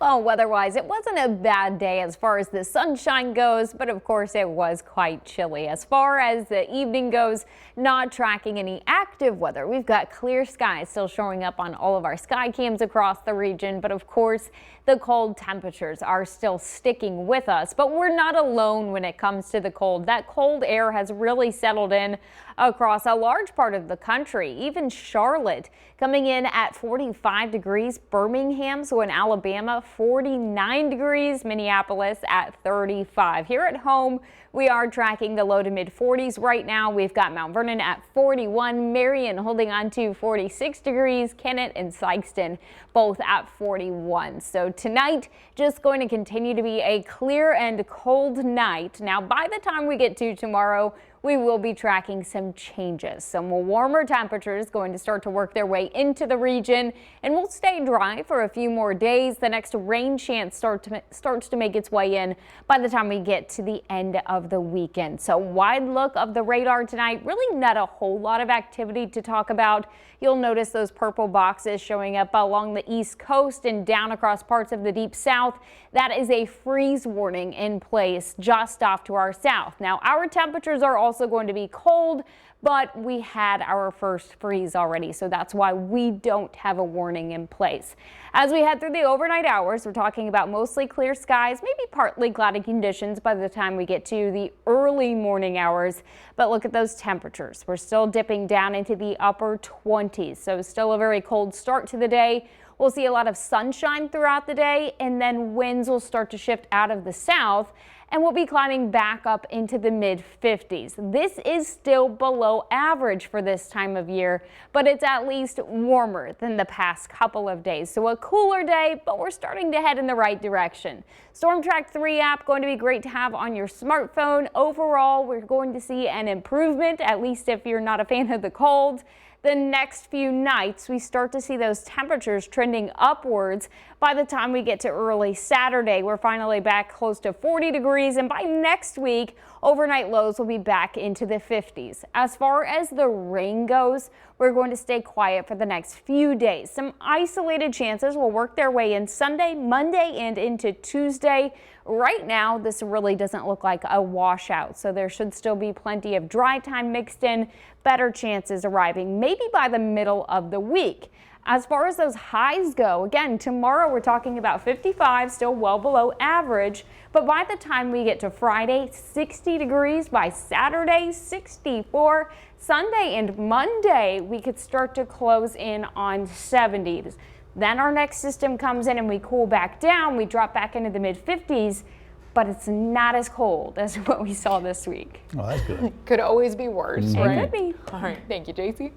Well, weather-wise, it wasn't a bad day as far as the sunshine goes, but of course it was quite chilly. As far as the evening goes, not tracking any active weather. We've got clear skies still showing up on all of our sky cams across the region, but of course the cold temperatures are still sticking with us. But we're not alone when it comes to the cold. That cold air has really settled in across a large part of the country. Even Charlotte coming in at 45 degrees, Birmingham, so in Alabama, 49 degrees, Minneapolis at 35. Here at home, we are tracking the low to mid 40s right now. We've got Mount Vernon at 41, Marion holding on to 46 degrees, Kennett and Sykeston both at 41. So tonight, just going to continue to be a clear and cold night. Now, by the time we get to tomorrow, we will be tracking some changes. Some warmer temperatures going to start to work their way into the region, and we'll stay dry for a few more days. The next rain chance starts to make its way in by the time we get to the end of the weekend. So wide look of the radar tonight, really not a whole lot of activity to talk about. You'll notice those purple boxes showing up along the east coast and down across parts of the deep south. That is a freeze warning in place just off to our south. Now, our temperatures are also going to be cold, but we had our first freeze already, so that's why we don't have a warning in place. As we head through the overnight hours, we're talking about mostly clear skies, maybe partly cloudy conditions by the time we get to the early morning hours. But look at those temperatures. We're still dipping down into the upper 20s, so still a very cold start to the day. We'll see a lot of sunshine throughout the day, and then winds will start to shift out of the south, and we'll be climbing back up into the mid 50s. This is still below average for this time of year, but it's at least warmer than the past couple of days. So a cooler day, but we're starting to head in the right direction. Storm Track 3 app going to be great to have on your smartphone. Overall, we're going to see an improvement, at least if you're not a fan of the cold. The next few nights, we start to see those temperatures trending upwards. By the time we get to early Saturday, we're finally back close to 40 degrees, and by next week, overnight lows will be back into the 50s. As far as the rain goes, we're going to stay quiet for the next few days. Some isolated chances will work their way in Sunday, Monday, and into Tuesday. Right now, this really doesn't look like a washout, so there should still be plenty of dry time mixed in, better chances arriving maybe by the middle of the week. As far as those highs go, again, tomorrow we're talking about 55, still well below average. But by the time we get to Friday, 60 degrees. By Saturday, 64. Sunday and Monday, we could start to close in on 70s. Then our next system comes in and we cool back down. We drop back into the mid 50s. But it's not as cold as what we saw this week. Oh, that's good. Could always be worse, It right? could be. All right. Thank you, Jacie.